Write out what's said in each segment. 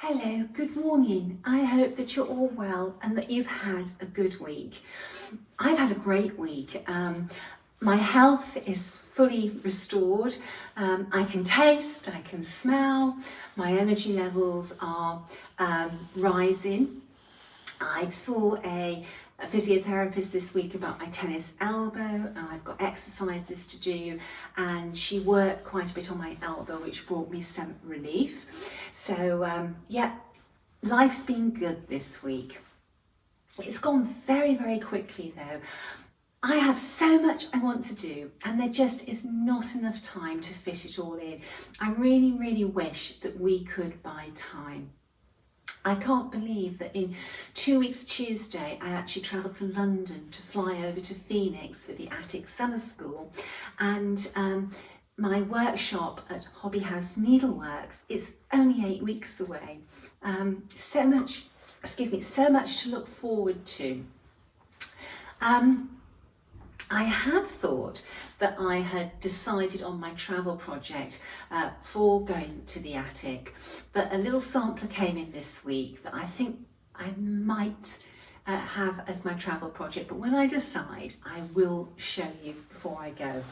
Hello, good morning. I hope that you're all well and that you've had a good week. I've had a great week. My health is fully restored. I can taste, I can smell, my energy levels are rising. I saw a physiotherapist this week about my tennis elbow, and I've got exercises to do, and she worked quite a bit on my elbow, which brought me some relief. So yeah, life's been good this week. It's gone very, very quickly though. I have so much I want to do, and there just is not enough time to fit it all in. I really, really wish that we could buy time. I can't believe that in 2 weeks Tuesday I actually travelled to London to fly over to Phoenix for the Attic Summer School, and my workshop at Hobby House Needleworks is only 8 weeks away. So much to look forward to. I had thought that I had decided on my travel project for going to the attic, but a little sampler came in this week that I think I might have as my travel project, but when I decide, I will show you before I go.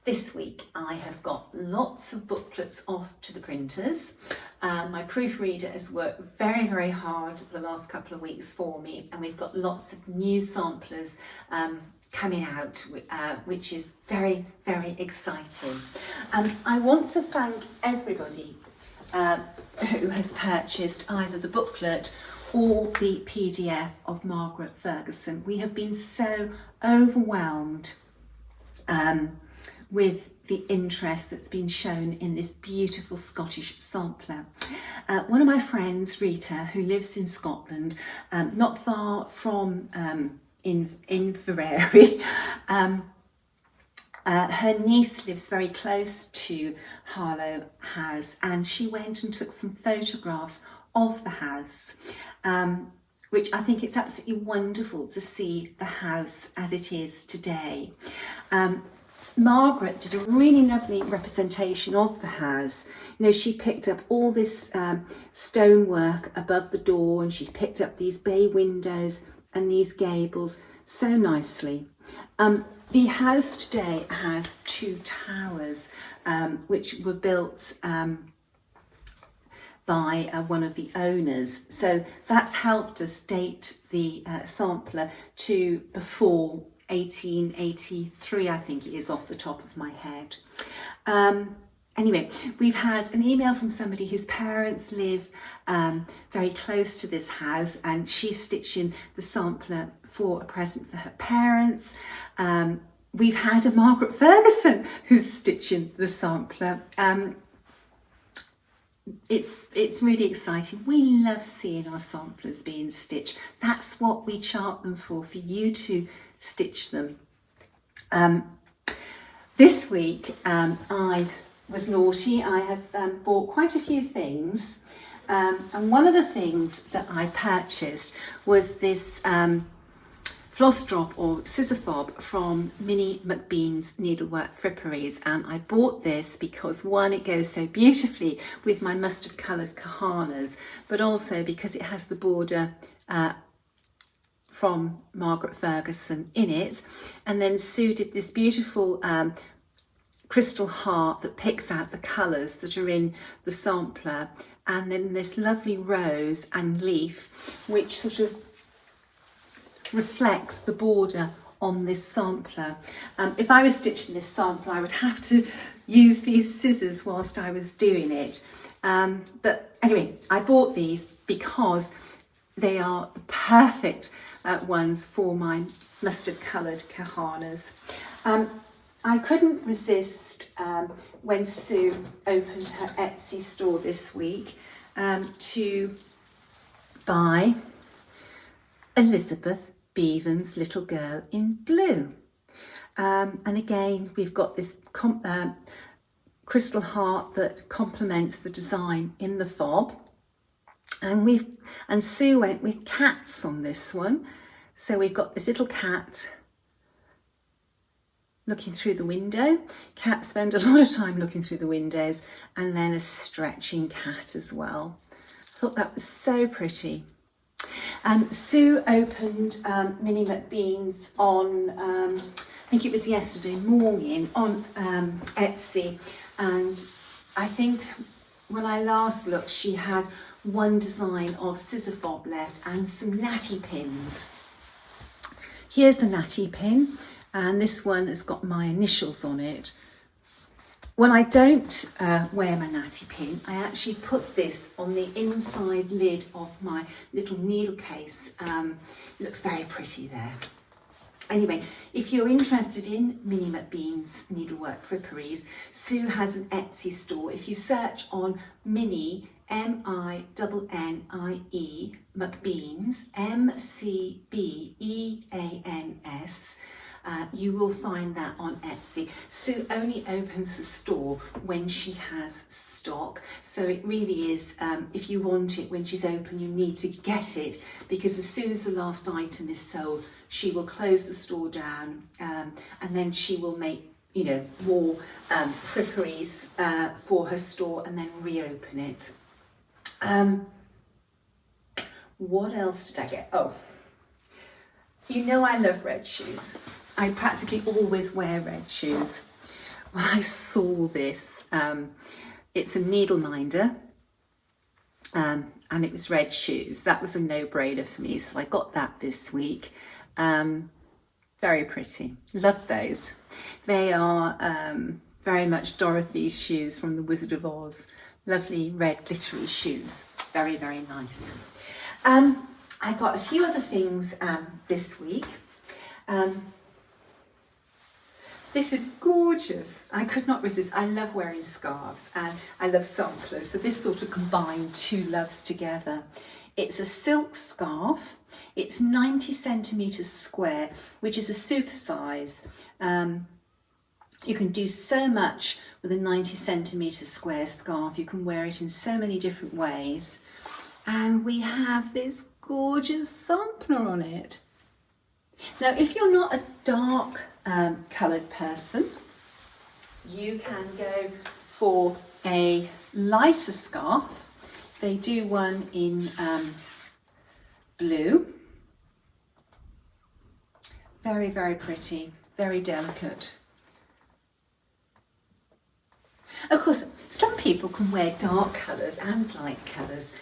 This week I have got lots of booklets off to the printers. My proofreader has worked very, very hard the last couple of weeks for me, and we've got lots of new samplers coming out, which is very, very exciting. I want to thank everybody who has purchased either the booklet or the PDF of Margaret Ferguson. We have been so overwhelmed with the interest that's been shown in this beautiful Scottish sampler. One of my friends, Rita, who lives in Scotland, not far from Inverary, her niece lives very close to Harlow House, and she went and took some photographs of the house, which I think it's absolutely wonderful to see the house as it is today. Margaret did a really lovely representation of the house. You know, she picked up all this stonework above the door, and she picked up these bay windows and these gables so nicely. The house today has 2 towers, which were built by one of the owners. So that's helped us date the sampler to before 1883, I think it is, off the top of my head. Anyway, we've had an email from somebody whose parents live very close to this house, and she's stitching the sampler for a present for her parents. We've had a Margaret Ferguson who's stitching the sampler. It's really exciting. We love seeing our samplers being stitched. That's what we chart them for you to stitch them. This week I was naughty. I have bought quite a few things, and one of the things that I purchased was this floss drop or scissor fob from Minnie McBean's Needlework Fripperies, and I bought this because, one, it goes so beautifully with my mustard coloured kahanas, but also because it has the border from Margaret Ferguson in it. And then Sue did this beautiful crystal heart that picks out the colours that are in the sampler, and then this lovely rose and leaf which sort of reflects the border on this sampler. If I was stitching this sampler, I would have to use these scissors whilst I was doing it. But anyway, I bought these because they are the perfect ones for my mustard coloured kahanas. I couldn't resist when Sue opened her Etsy store this week to buy Elizabeth Beavan's Little Girl in Blue. And again, we've got this crystal heart that complements the design in the fob. And Sue went with cats on this one. So we've got this little cat looking through the window. Cats spend a lot of time looking through the windows, and then a stretching cat as well. I thought that was so pretty. Sue opened Minnie McBean's on, I think it was yesterday morning, on Etsy, and I think when I last looked she had one design of scissor fob left and some natty pins. Here's the natty pin, and this one has got my initials on it. When I don't wear my natty pin, I actually put this on the inside lid of my little needle case. It looks very pretty there. Anyway, if you're interested in Minnie McBean's needlework fripperies, Sue has an Etsy store. If you search on Minnie, M-I-N-N-I-E, McBean's, M-C-B-E-A-N-S, you will find that on Etsy. Sue only opens the store when she has stock, so it really is, if you want it when she's open, you need to get it, because as soon as the last item is sold, she will close the store down, and then she will make, you know, more fripperies for her store and then reopen it. What else did I get? Oh, you know I love red shoes. I practically always wear red shoes. When I saw this, it's a needle minder, and it was red shoes. That was a no-brainer for me, so I got that this week. Very pretty. Love those. They are very much Dorothy's shoes from The Wizard of Oz. Lovely red glittery shoes. Very, very nice. I got a few other things this week. This is gorgeous. I could not resist. I love wearing scarves and I love samplers. So this sort of combined two loves together. It's a silk scarf. It's 90 centimeters square, which is a super size. You can do so much with a 90 centimeter square scarf. You can wear it in so many different ways. And we have this gorgeous sampler on it. Now, if you're not a dark coloured person, you can go for a lighter scarf. They do one in blue. Very, very pretty, very delicate. Of course, some people can wear dark colours and light colours.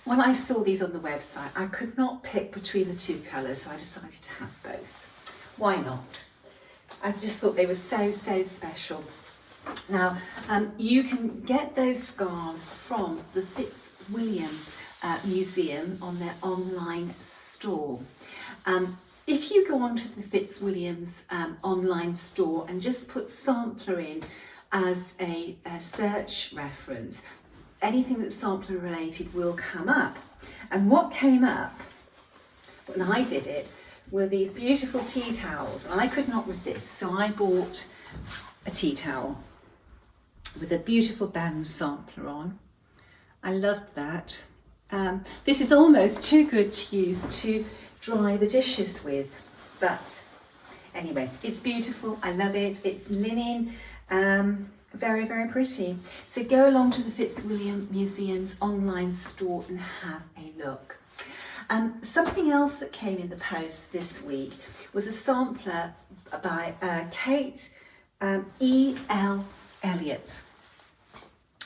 When I saw these on the website, I could not pick between the two colours, so I decided to have both. Why not? I just thought they were so, so special. Now, you can get those scarves from the Fitzwilliam Museum on their online store. If you go onto the Fitzwilliam's online store and just put sampler in as a search reference, anything that's sampler related will come up. And what came up when I did it were these beautiful tea towels. And I could not resist, so I bought a tea towel with a beautiful band sampler on. I loved that. This is almost too good to use to dry the dishes with, but anyway, it's beautiful. I love it. It's linen. Very, very pretty. So go along to the Fitzwilliam Museum's online store and have a look. Something else that came in the post this week was a sampler by Kate E.L. Elliott.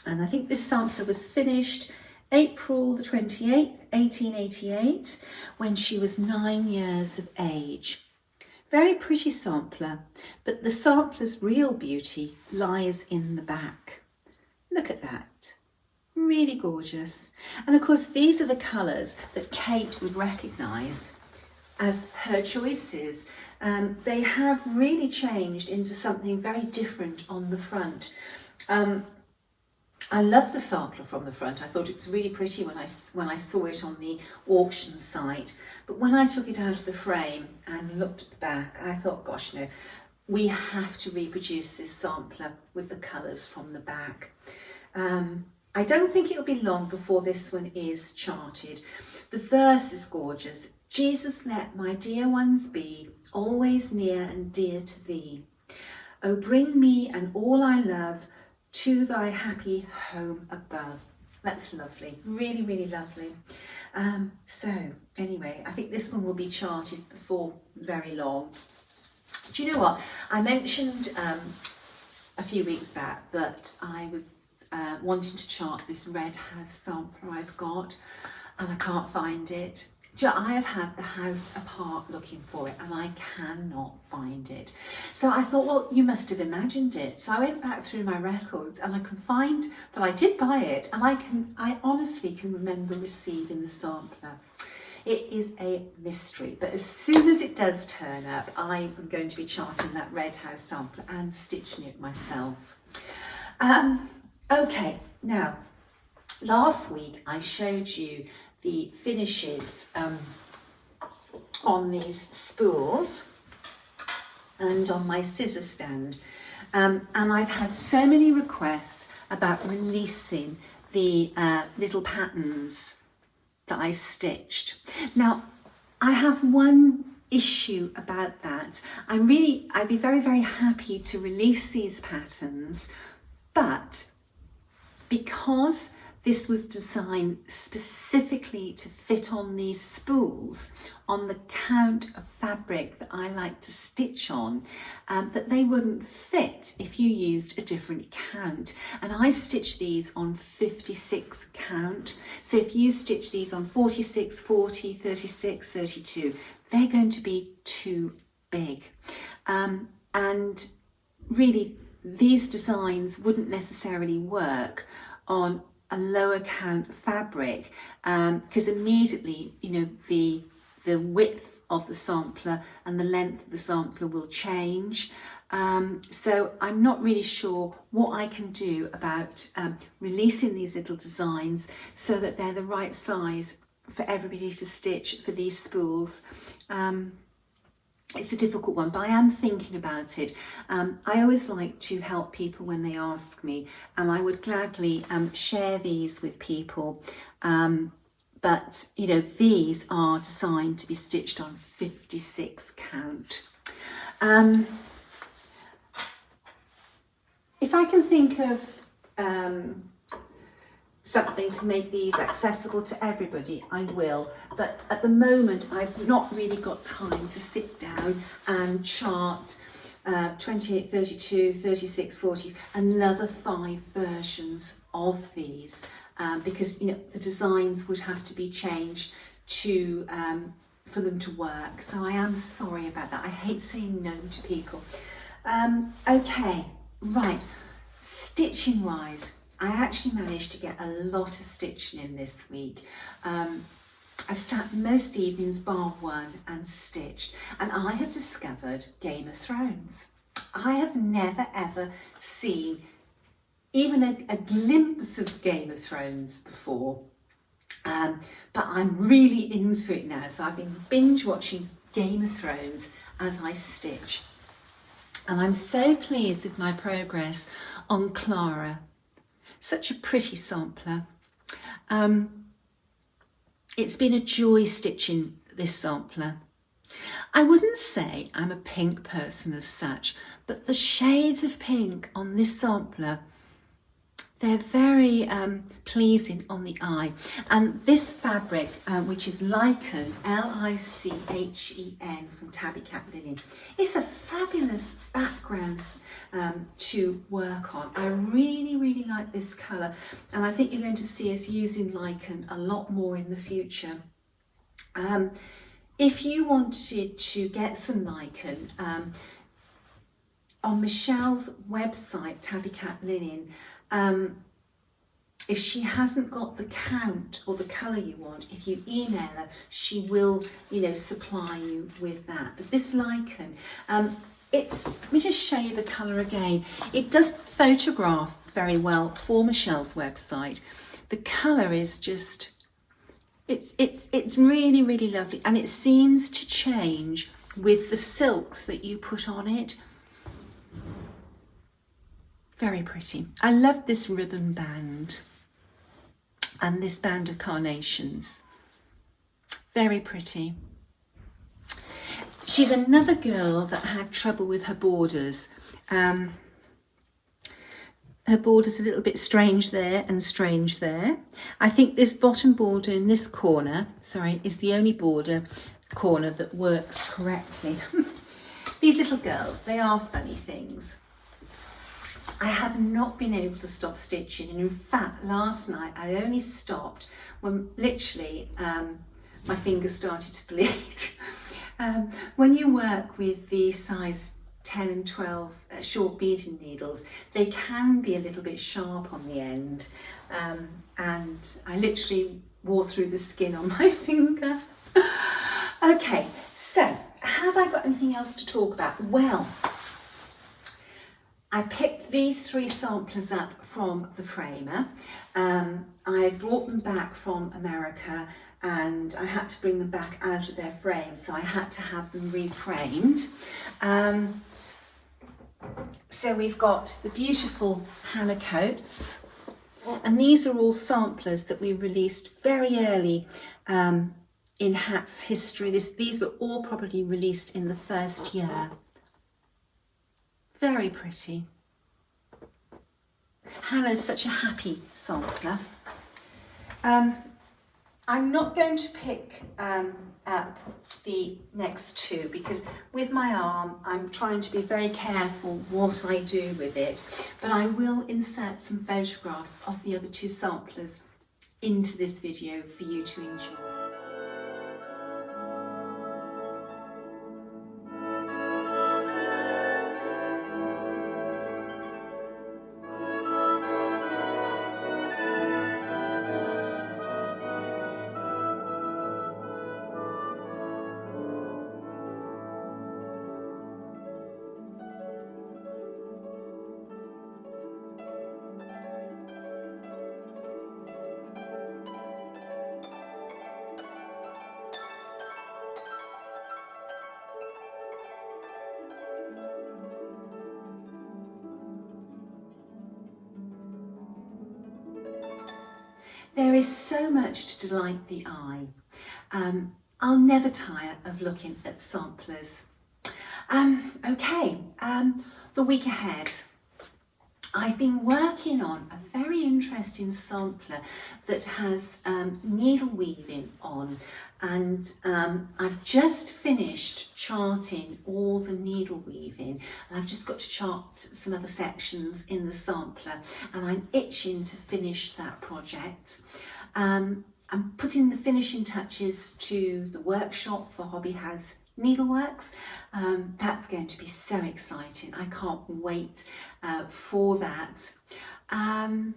And I think this sampler was finished April the 28th, 1888, when she was 9 years of age. Very pretty sampler, but the sampler's real beauty lies in the back. Look at that. Really gorgeous. And of course, these are the colours that Kate would recognise as her choices. They have really changed into something very different on the front. I love the sampler from the front. I thought it was really pretty when I saw it on the auction site. But when I took it out of the frame and looked at the back, I thought, gosh, no, we have to reproduce this sampler with the colours from the back. I don't think it'll be long before this one is charted. The verse is gorgeous. Jesus, let my dear ones be always near and dear to thee. O bring me and all I love to thy happy home above. That's lovely, really, really lovely. So anyway, I think this one will be charted before very long. Do you know what? I mentioned a few weeks back that I was wanting to chart this red house sampler I've got, and I can't find it. I have had the house apart looking for it and I cannot find it. So I thought, well, you must have imagined it. So I went back through my records and I can find that I did buy it, and I honestly can remember receiving the sampler. It is a mystery, but as soon as it does turn up, I am going to be charting that red house sampler and stitching it myself. Okay, now, last week I showed you the finishes on these spools and on my scissor stand, and I've had so many requests about releasing the little patterns that I stitched. Now, I have one issue about that. I'd be very, very happy to release these patterns, but because this was designed specifically to fit on these spools on the count of fabric that I like to stitch on, that they wouldn't fit if you used a different count. And I stitch these on 56 count. So if you stitch these on 46, 40, 36, 32, they're going to be too big. And really, these designs wouldn't necessarily work on a lower count fabric, because immediately, you know, the width of the sampler and the length of the sampler will change. So I'm not really sure what I can do about releasing these little designs so that they're the right size for everybody to stitch for these spools. It's a difficult one, but I am thinking about it. I always like to help people when they ask me, and I would gladly share these with people. But, you know, these are designed to be stitched on 56 count. If I can think of something to make these accessible to everybody, I will, but at the moment I've not really got time to sit down and chart 28, 32, 36, 40, another 5 versions of these, because, you know, the designs would have to be changed to for them to work. So I am sorry about that. I hate saying no to people. Okay, right, stitching wise, I actually managed to get a lot of stitching in this week. I've sat most evenings bar one and stitched, and I have discovered Game of Thrones. I have never ever seen even a glimpse of Game of Thrones before, but I'm really into it now. So I've been binge watching Game of Thrones as I stitch, and I'm so pleased with my progress on Clara. Such a pretty sampler. It's been a joy stitching this sampler. I wouldn't say I'm a pink person as such, but the shades of pink on this sampler, they're very pleasing on the eye. And this fabric, which is Lichen, L-I-C-H-E-N, from Tabby Cat Linen, it's a fabulous background to work on. I really, really like this colour, and I think you're going to see us using Lichen a lot more in the future. If you wanted to get some Lichen, on Michelle's website, Tabby Cat Linen, if she hasn't got the count or the colour you want, if you email her, she will, you know, supply you with that. But this Lichen, let me just show you the colour again. It does photograph very well for Michelle's website. The colour is just, it's really, really lovely, and it seems to change with the silks that you put on it. Very pretty. I love this ribbon band and this band of carnations. Very pretty. She's another girl that had trouble with her borders. Her border's a little bit strange there and strange there. I think this bottom border in this corner, is the only border corner that works correctly. These little girls, they are funny things. I have not been able to stop stitching, and in fact last night I only stopped when literally my fingers started to bleed. When you work with the size 10 and 12 short beading needles, they can be a little bit sharp on the end, and I literally wore through the skin on my finger. Okay, so have I got anything else to talk about? Well, I picked these 3 samplers up from the framer. I brought them back from America and I had to bring them back out of their frame, so I had to have them reframed. So we've got the beautiful Hannah coats, and these are all samplers that we released very early in Hat's history. These were all probably released in the first year. Very pretty. Hannah's such a happy sampler. I'm not going to pick up the next 2 because with my arm I'm trying to be very careful what I do with it, but I will insert some photographs of the other 2 samplers into this video for you to enjoy. There is so much to delight the eye. I'll never tire of looking at samplers. The week ahead, I've been working on a very interesting sampler that has needle weaving on, and I've just finished charting all the needle weaving, and I've just got to chart some other sections in the sampler, and I'm itching to finish that project. I'm putting the finishing touches to the workshop for Hobby House Needleworks. That's going to be so exciting. I can't wait for that.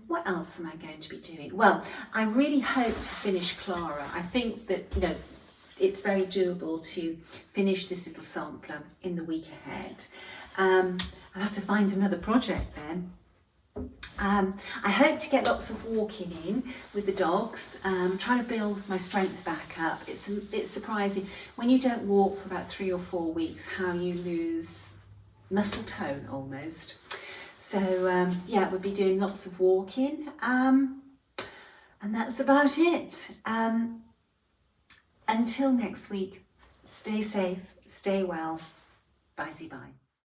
What else am I going to be doing? Well, I really hope to finish Clara. I think that, it's very doable to finish this little sampler in the week ahead. I'll have to find another project then. I hope to get lots of walking in with the dogs, trying to build my strength back up. It's a bit surprising when you don't walk for about 3 or 4 weeks how you lose muscle tone almost. So yeah, we'll be doing lots of walking, and that's about it. Until next week, stay safe, stay well, bye-bye.